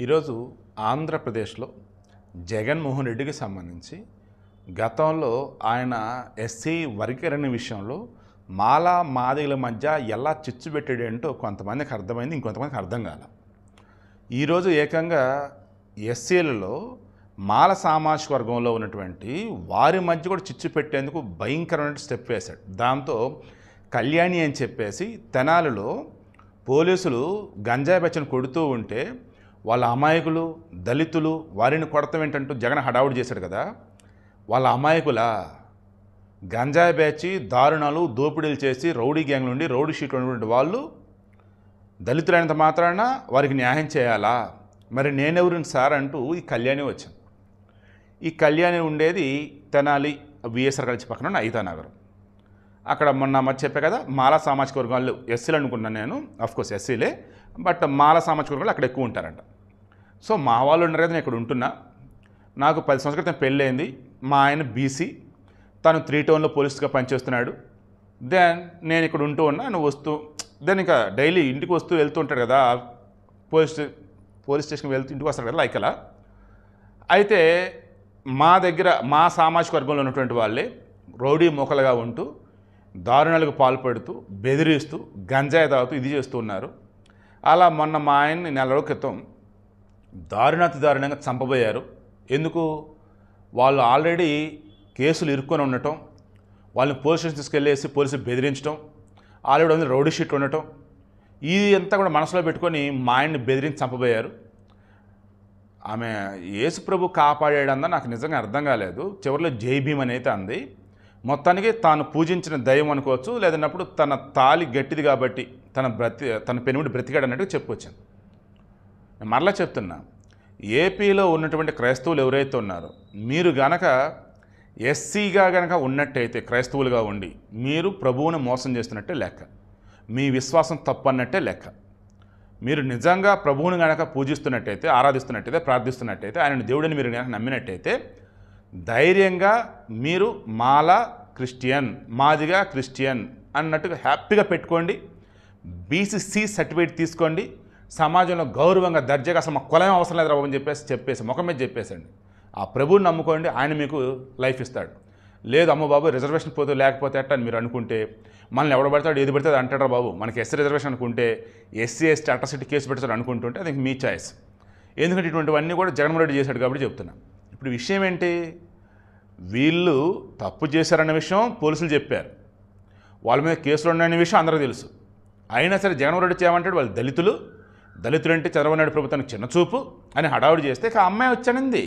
ఈరోజు ఆంధ్రప్రదేశ్లో జగన్మోహన్ రెడ్డికి సంబంధించి గతంలో ఆయన ఎస్సీ వర్గీకరణ విషయంలో మాలా మాదిగల మధ్య ఎలా చిచ్చు పెట్టాడేంటో కొంతమందికి అర్థమైంది, ఇంకొంతమందికి అర్థం కాల. ఈరోజు ఏకంగా ఎస్సీలలో మాల సామాజిక వర్గంలో ఉన్నటువంటి వారి మధ్య కూడా చిచ్చు పెట్టేందుకు భయంకరమైన స్టెప్ వేశాడు. దాంతో కళ్యాణి అని చెప్పేసి తెనాలిలో పోలీసులు గంజాయి బెచ్చను కొడుతూ ఉంటే వాళ్ళ అమాయకులు దళితులు వారిని కొడతాం ఏంటంటూ జగన్ హడావుడి చేశాడు కదా. వాళ్ళ అమాయకుల గంజాయి బేచి దారుణాలు దోపిడీలు చేసి రౌడీ గ్యాంగ్ నుండి రౌడీ షీట్లు ఉన్నటువంటి వాళ్ళు దళితులైనంత మాత్రాన వారికి న్యాయం చేయాలా? మరి నేనెవరిని సార్ అంటూ ఈ కళ్యాణి వచ్చింది. ఈ కళ్యాణి ఉండేది తెనాలి విఎస్ఆర్ కాలేజ్ పక్కన ఉన్న ఐతానగరం. అక్కడ మొన్న మధ్య చెప్పే కదా మాలా సామాజిక వర్గాలు ఎస్సీలు అనుకున్నాను నేను, అఫ్కోర్స్ ఎస్సీలే, బట్ మాలా సామాజిక వర్గాలు అక్కడ ఎక్కువ ఉంటారంట. సో మా వాళ్ళు ఉన్నారు కదా, నేను ఇక్కడ ఉంటున్నా. నాకు 10 సంవత్సరాల క్రితం పెళ్ళైంది. మా ఆయన బీసీ, తను 3 టౌన్లో పోలీస్గా పనిచేస్తున్నాడు. దెన్ నేను ఇక్కడ ఉంటూ ఉన్నా, దెన్ ఇంకా డైలీ ఇంటికి వస్తూ వెళ్తూ ఉంటాడు కదా, పోలీస్ స్టేషన్కి వెళ్తూ ఇంటికి వస్తాడు కదా లైకలా. అయితే మా దగ్గర మా సామాజిక వర్గంలో ఉన్నటువంటి వాళ్ళే రౌడీ మొక్కలుగా ఉంటూ దారుణాలకు పాల్పడుతూ బెదిరిస్తూ గంజాయి తాగుతూ ఇది చేస్తూ ఉన్నారు. అలా మొన్న మా ఆయన్ని 4 రోజుల క్రితం దారుణంగా చంపబోయారు. ఎందుకు? వాళ్ళు ఆల్రెడీ కేసులు ఇరుక్కొని ఉండటం, వాళ్ళని పోలీస్ స్టేషన్ తీసుకెళ్ళేసి పోలీసులు బెదిరించడం, ఆల్రెడీ ఉంది రౌడీ షీట్ ఉండటం, ఇది అంతా కూడా మనసులో పెట్టుకొని మా ఆయన్ని బెదిరించి చంపబోయారు. ఆమె యేసు ప్రభు కాపాడాడందా నాకు నిజంగా అర్థం కాలేదు. చివరిలో జై భీమ్ అని అయితే అంది. మొత్తానికి తాను పూజించిన దైవం అనుకోవచ్చు, లేదన్నప్పుడు తన తాలి గట్టిది కాబట్టి తన పెనుమిడి బ్రతికాడు అన్నట్టుగా చెప్పుకొచ్చింది. నేను మరలా చెప్తున్నా, ఏపీలో ఉన్నటువంటి క్రైస్తవులు ఎవరైతే ఉన్నారో మీరు గనక ఎస్సీగా గనక ఉన్నట్టయితే, క్రైస్తవులుగా ఉండి మీరు ప్రభువుని మోసం చేస్తున్నట్టే లెక్క, మీ విశ్వాసం తప్పన్నట్టే లెక్క. మీరు నిజంగా ప్రభువుని గనక పూజిస్తున్నట్టయితే, ఆరాధిస్తున్నట్టయితే, ప్రార్థిస్తున్నట్టయితే, ఆయన దేవుడిని మీరు గనక నమ్మినట్టయితే ధైర్యంగా మీరు మాలా క్రిస్టియన్, మాదిగా క్రిస్టియన్ అన్నట్టుగా హ్యాపీగా పెట్టుకోండి. బీసీసీ సర్టిఫికేట్ తీసుకోండి. సమాజంలో గౌరవంగా దర్జాగా అసలు మా కులం అవసరం లేదు రాబని చెప్పేసి ముఖం మీద చెప్పేసండి. ఆ ప్రభువుని నమ్ముకోండి, ఆయన మీకు లైఫ్ ఇస్తాడు. లేదు అమ్మ బాబు రిజర్వేషన్ పోతే లేకపోతే అట్ట అని మీరు అనుకుంటే, మనల్ని ఎవడ పడతాడు ఏది పడితే అది అంటాడు బాబు, మనకి ఎస్సీ రిజర్వేషన్ అనుకుంటే ఎస్సీ ఎస్టీ అట్రాసిటీ కేసు పెడతాడు అనుకుంటుంటే అది మీ చాయిస్. ఎందుకంటే ఇటువంటివన్నీ కూడా జగన్మోహన్ రెడ్డి చేశాడు కాబట్టి చెప్తున్నా. ఇప్పుడు విషయం ఏంటి? వీళ్ళు తప్పు చేశారన్న విషయం పోలీసులు చెప్పారు, వాళ్ళ మీద కేసులు ఉన్నాయనే విషయం అందరికీ తెలుసు. అయినా సరే జగన్మోహన్ రెడ్డి చేయమంటాడు వాళ్ళు దళితులంటే చంద్రబాబు నాయుడు ప్రభుత్వానికి చిన్నచూపు అని హడావుడి చేస్తే ఇక అమ్మాయి వచ్చానంది.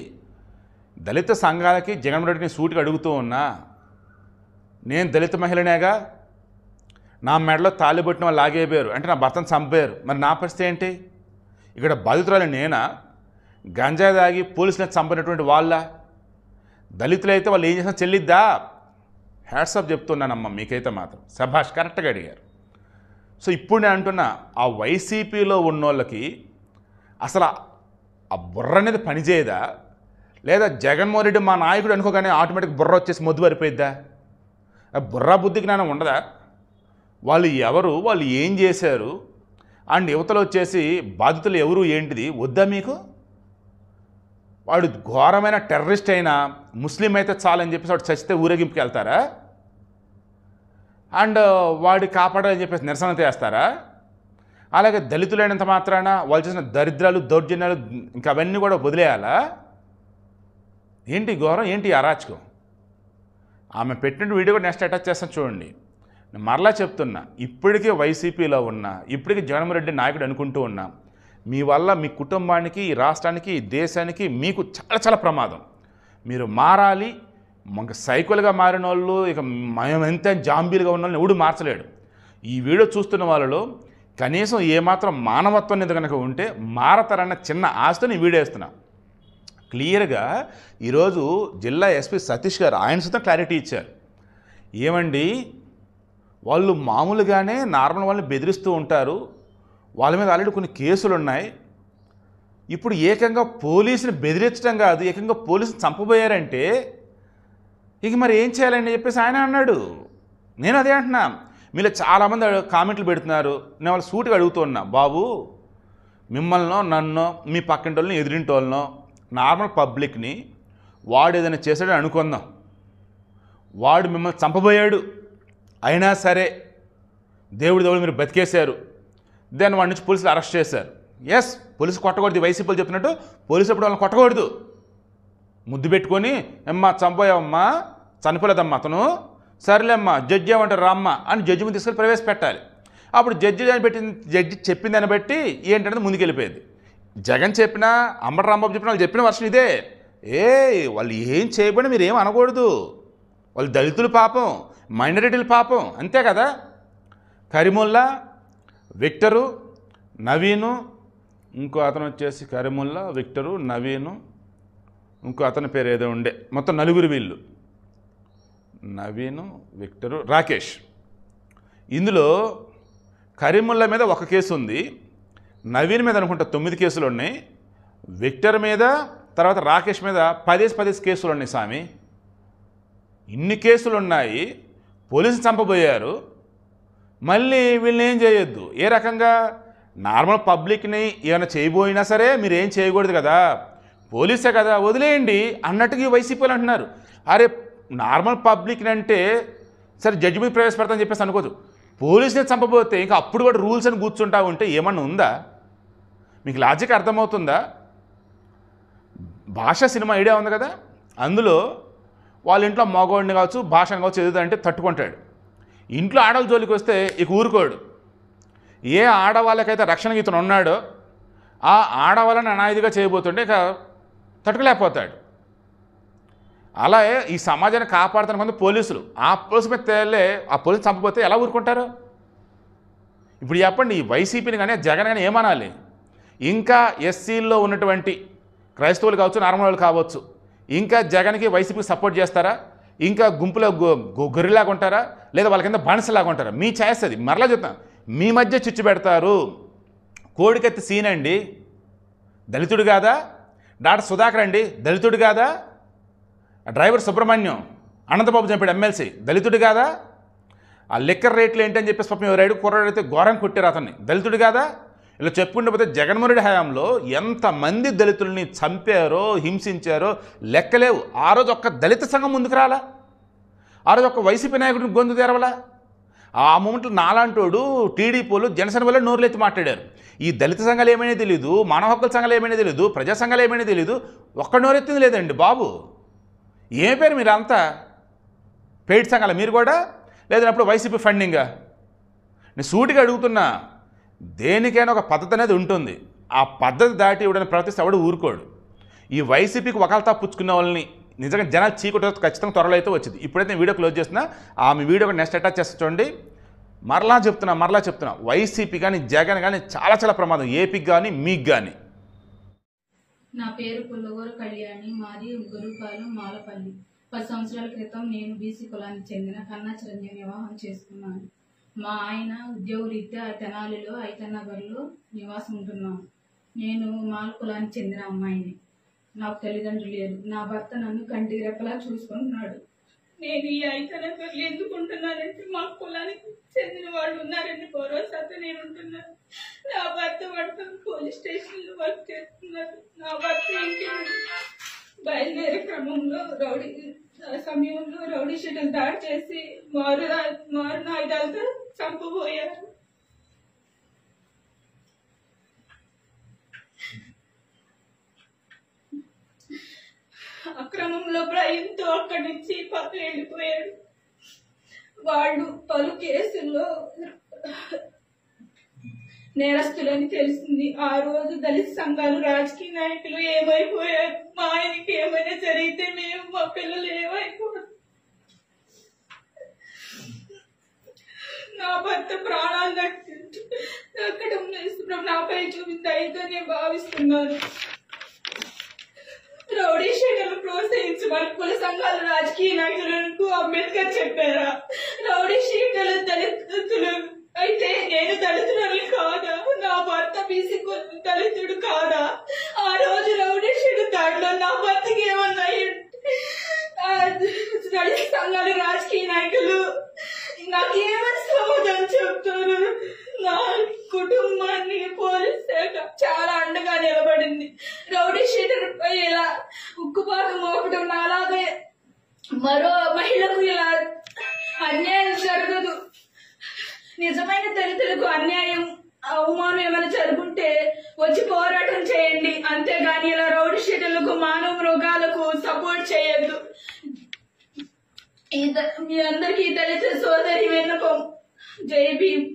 దళిత సంఘాలకి జగన్మోహన్ రెడ్డిని సూటిగా అడుగుతూ ఉన్నా, నేను దళిత మహిళనేగా, నా మెడలో తాళిబొట్టిన వాళ్ళు లాగేపోయారు అంటే నా భర్తను చంపారు, మరి నా పరిస్థితి ఏంటి? ఇక్కడ బాధితురాలు నేనా? గంజాయి తాగి పోలీసులను చంపినటువంటి వాళ్ళ? దళితులైతే వాళ్ళు ఏం చేసినా చెల్లిద్దా? హ్యాట్సాప్ చెప్తున్నానమ్మా మీకైతే మాత్రం శభాష్, కరెక్ట్గా అడిగారు. సో ఇప్పుడు నేను అంటున్నా, ఆ వైసీపీలో ఉన్నోళ్ళకి అసలు ఆ బుర్ర అనేది పనిచేయదా? లేదా జగన్మోహన్ రెడ్డి మా నాయకుడు అనుకోగానే ఆటోమేటిక్ బుర్ర వచ్చేసి మొద్దు పడిపోయిద్దా? బుర్ర బుద్ధి జ్ఞానం ఉండదా? వాళ్ళు ఎవరు, వాళ్ళు ఏం చేశారు, అండ్ యువతలో వచ్చేసి బాధితులు ఎవరు ఏంటిది వద్దా మీకు? వాడు ఘోరమైన టెర్రరిస్ట్ అయినా ముస్లిం అయితే చాలని చెప్పేసి వాడు చచ్చితే ఊరేగింపుకి వెళ్తారా? అండ్ వాడి కాపాడాలని చెప్పేసి నిరసన చేస్తారా? అలాగే దళితులైనంత మాత్రాన వాళ్ళు చేసిన దరిద్రాలు దౌర్జన్యాలు ఇంకా అవన్నీ కూడా వదిలేయాలా? ఏంటి ఘోరం, ఏంటి అరాచకం? ఆమె పెట్టిన వీడియో కూడా నెక్స్ట్ అటాచ్ చేస్తాను చూడండి. నేను మరలా చెప్తున్నా, ఇప్పటికీ వైసీపీలో ఉన్నా, ఇప్పటికీ జగన్మోహన్ రెడ్డి నాయకుడు అనుకుంటూ ఉన్నా, మీ వల్ల మీ కుటుంబానికి, ఈ రాష్ట్రానికి, ఈ దేశానికి మీకు చాలా చాలా ప్రమాదం. మీరు మారాలి. మనకు సైకిల్గా మారిన వాళ్ళు ఇక మేము ఎంత జాంబీలుగా ఉన్న వాళ్ళని ఎవడు మార్చలేడు. ఈ వీడియో చూస్తున్న వాళ్ళలో కనీసం ఏమాత్రం మానవత్వం అనేది కనుక ఉంటే మారతారన్న చిన్న ఆశతో నేను వీడియో వేస్తున్నా. క్లియర్గా ఈరోజు జిల్లా ఎస్పీ సతీష్ గారు ఆయన సుతం క్లారిటీ ఇచ్చారు. ఏమండి, వాళ్ళు మామూలుగానే నార్మల్ వాళ్ళని బెదిరిస్తూ ఉంటారు, వాళ్ళ మీద ఆల్రెడీ కొన్ని కేసులు ఉన్నాయి, ఇప్పుడు ఏకంగా పోలీసుని బెదిరించడం కాదు ఏకంగా పోలీసుని చంపబోయారంటే ఇక మరి ఏం చేయాలని చెప్పేసి ఆయన అన్నాడు. నేను అదే అంటున్నా. మీలో చాలామంది కామెంట్లు పెడుతున్నారు. నేను వాళ్ళు సూటిగా అడుగుతున్నా, బాబు మిమ్మల్నో నన్నో మీ పక్కింటి వాళ్ళని ఎదురింటి వాళ్ళనో నార్మల్ పబ్లిక్ని వాడు ఏదైనా చేశాడని అనుకుందాం, వాడు మిమ్మల్ని చంపబోయాడు, అయినా సరే దేవుడు మీరు బతికేశారు, దాన్ని వాడి నుంచి పోలీసులు అరెస్ట్ చేశారు. ఎస్, పోలీసు కొట్టకూడదు, వైసీపీలు చెప్తున్నట్టు పోలీసు ఎప్పుడు వాళ్ళని కొట్టకూడదు. ముద్దు పెట్టుకొని అమ్మా చంపోయావమ్మా, చనిపోలేదమ్మా అతను, సరేలేమ్మా జడ్జి ఏమంటారు రామ్మ అని జడ్జి ముందు తీసుకొని ప్రవేశపెట్టాలి. అప్పుడు జడ్జి చెప్పిన దాన్ని బట్టి ఏంటంటే ముందుకెళ్ళిపోయేది. జగన్ చెప్పినా అంబటి రాంబాబు చెప్పినా వాళ్ళు చెప్పిన వర్షన్ ఇదే. వాళ్ళు ఏం చేయబడి మీరు ఏం అనకూడదు, వాళ్ళు దళితులు పాపం, మైనారిటీలు పాపం, అంతే కదా. కరీముల్లా, విక్టరు, నవీను, ఇంకో అతను వచ్చేసి కరీముల్లా, విక్టరు, నవీను, ఇంకో అతని పేరు ఏదో ఉండే, మొత్తం నలుగురు వీళ్ళు, నవీను, విక్టరు, రాకేష్. ఇందులో కరీముల్లా మీద ఒక కేసు ఉంది, నవీన్ మీద అనుకుంటా 9 కేసులు ఉన్నాయి, విక్టర్ మీద తర్వాత రాకేష్ మీద 10 కేసులు ఉన్నాయి. స్వామి, ఇన్ని కేసులు ఉన్నాయి, పోలీసులు చంపబోయారు, మళ్ళీ వీళ్ళని ఏం చేయొద్దు. ఏ రకంగా నార్మల్ పబ్లిక్ని ఏమైనా చేయబోయినా సరే మీరు ఏం చేయకూడదు కదా, పోలీసే కదా వదిలేయండి అన్నట్టుగా ఈ వైసీపీలు అంటున్నారు. అరే నార్మల్ పబ్లిక్ని అంటే సరే జడ్జి మీద ప్రవేశపెడతామని చెప్పేసి అనుకోదు, పోలీసుని చంపబోతే ఇంకా అప్పుడు కూడా రూల్స్ అని కూర్చుంటా ఉంటే ఏమన్నా ఉందా? మీకు లాజిక్ అర్థమవుతుందా? భాష సినిమా ఐడియా ఉంది కదా, అందులో వాళ్ళ ఇంట్లో మగవాడిని కావచ్చు, భాషను కావచ్చు ఎదుగుదంటే తట్టుకుంటాడు. ఇంట్లో ఆడవాళ్ళ జోలికి వస్తే ఇక ఊరుకోడు. ఏ ఆడవాళ్ళకైతే రక్షణ గీతను ఉన్నాడో ఆ ఆడవాళ్ళని అనాయిదిగా చేయబోతుంటే ఇక తట్టుకోలేకపోతాడు. అలాగే ఈ సమాజాన్ని కాపాడుతున్న కొంత పోలీసులు, ఆ పోలీసు మీద తేలే ఆ పోలీసు చంపబోతే ఎలా ఊరుకుంటారు? ఇప్పుడు చెప్పండి, ఈ వైసీపీని కానీ జగన్ కానీ ఏమనాలి? ఇంకా ఎస్సీల్లో ఉన్నటువంటి క్రైస్తవులు కావచ్చు, నార్మల్ వాళ్ళు కావచ్చు, ఇంకా జగన్కి వైసీపీకి సపోర్ట్ చేస్తారా? ఇంకా గుంపులో గొర్రెలాగా ఉంటారా, లేదా వాళ్ళ కింద బానిసలాగా ఉంటారా? మీ ఛాయిస్ అది. మరలా చెప్తాను, మీ మధ్య చిచ్చు పెడతారు. కోడికత్తి సీన్ అండి దళితుడు కాదా? డాక్టర్ సుధాకర్ అండి దళితుడు కాదా? డ్రైవర్ సుబ్రహ్మణ్యం అనంతబాబు చంపాడు ఎమ్మెల్సీ దళితుడు కాదా? ఆ లిక్కర్ రేట్లు ఏంటని చెప్పేసి పాపం ఎవరైడు కుర్రాడైతే ఘోరంగా కొట్టారు అతన్ని, దళితుడు కాదా? ఇలా చెప్పుకుంటే పోతే జగన్మోహన్ రెడ్డి హయాంలో ఎంతమంది దళితుల్ని చంపారో హింసించారో లెక్కలేవు. ఆ రోజు ఒక్క దళిత సంఘం ముందుకు రాలా, ఆ రోజు ఒక్క వైసీపీ నాయకుడిని గొంతు తెరవలా. ఆ మూమెంట్లో నాలాంటోడు టీడీపీలు జనసేన వల్ల నోరులెత్తి మాట్లాడారు. ఈ దళిత సంఘాలు ఏమైనా తెలియదు, మానవ హక్కుల సంఘాలు ఏమైనా తెలియదు, ప్రజా సంఘాలు ఏమైనా తెలియదు, ఒక్క నోరెత్తింది లేదండి బాబు. ఏ పేరు మీరు అంతా పెయిడ్ సంఘాల మీరు కూడా, లేదన్నప్పుడు వైసీపీ ఫండింగా? నేను సూటిగా అడుగుతున్నా, దేనికైనా ఒక పద్ధతి అనేది ఉంటుంది. ఆ పద్ధతి దాటి ఇవ్వడానికి ప్రవర్తిస్తే ఎవడు ఊరుకోడు. ఈ వైసీపీకి ఒకళ్ళ పుచ్చుకునే వాళ్ళని నిజంగా జనాలు చీకొట్ట ఖచ్చితంగా త్వరలో అయితే వచ్చింది. ఇప్పుడైతే నేను వీడియో క్లోజ్ చేస్తున్నా, మీ వీడియో నెక్స్ట్ అటాచ్ చేస్తా చూడండి. మరలా చెప్తున్నా, వైసీపీ కానీ జగన్ కానీ చాలా చాలా ప్రమాదం, ఏపీకి కానీ మీకు కానీ. నా పేరు పుల్లగూరు కళ్యాణి, మాది గురుపాలెం మాలపల్లి. 10 సంవత్సరాల క్రితం నేను బీసీ కులానికి చెందిన కన్నా చిరంజీవి వివాహం చేసుకున్నాను. మా ఆయన ఉద్యోగరీత్యా తెనాలిలో ఐతన్నగర్లో నివాసం ఉంటున్నాను. నేను మాల కులానికి చెందిన అమ్మాయిని. నాకు తల్లిదండ్రులు లేరు. నా భర్త నన్ను కంటికి రెప్పలా చూసుకుంటున్నాడు. నేను ఈ ఐతన్నగర్లు ఎందుకుంటున్నానంటే మా కులానికి చెందిన వాళ్ళు ఉన్నారని భరోసాతో నేను ఉంటున్నాను. నా భర్త పడుతుంది పోలీస్ స్టేషన్లో వర్క్ చేస్తున్నారు. నా భర్త ఇంటికి బయలుదేరే క్రమంలో రౌడీ షీటలు దాడి చేసి మారు ఆయుధాలతో చంపబోయారు. అక్రమంలో భయంతో అక్కడి నుంచి పక్కన వెళ్ళిపోయాడు. వాళ్ళు పలు కేసుల్లో నేరస్తులని తెలిసింది. ఆ రోజు దళిత సంఘాలు, రాజకీయ నాయకులు ఏమైపోయారు? మా ఆయనకి ఏమైనా జరిగితే మేము, మా పిల్లలు ఏమైపోయారు? నా భర్త ప్రాణాలు దక్కడం నాపై చూపించి అయితే నేను భావిస్తున్నాను. రౌడీ షీటర్లు ప్రోత్సహించమని కుల సంఘాలు, రాజకీయ నాయకులకు అంబేద్కర్ చెప్పారా? రౌడీ షీటర్లు దళితులు అయితే నేను దళితులని కాదా? నా భర్త బీసీ దళితుడు కాదా? ఆ రోజు రౌడీ షీటర్ దాడిలో నా భర్తకి ఏమన్నాయి? దళిత సంఘాలు, రాజకీయ నాయకులు నాకు ఏమని సమాధానం చెప్తారు? నా కుటుంబాన్ని పోలీస్ శాఖ చాలా అనుకుంటున్నా. అలాగే మరో మహిళకు ఇలా అన్యాయం జరగదు. నిజమైన దళితులకు అన్యాయం అవమానం ఏమైనా జరుగుంటే వచ్చి పోరాటం చేయండి, అంతేగాని ఇలా రౌడీ షీటర్లకు మానవ మృగాలకు సపోర్ట్ చేయొద్దు. మీ అందరికీ దళిత సోదరి విన్నపం. జై భీమ్.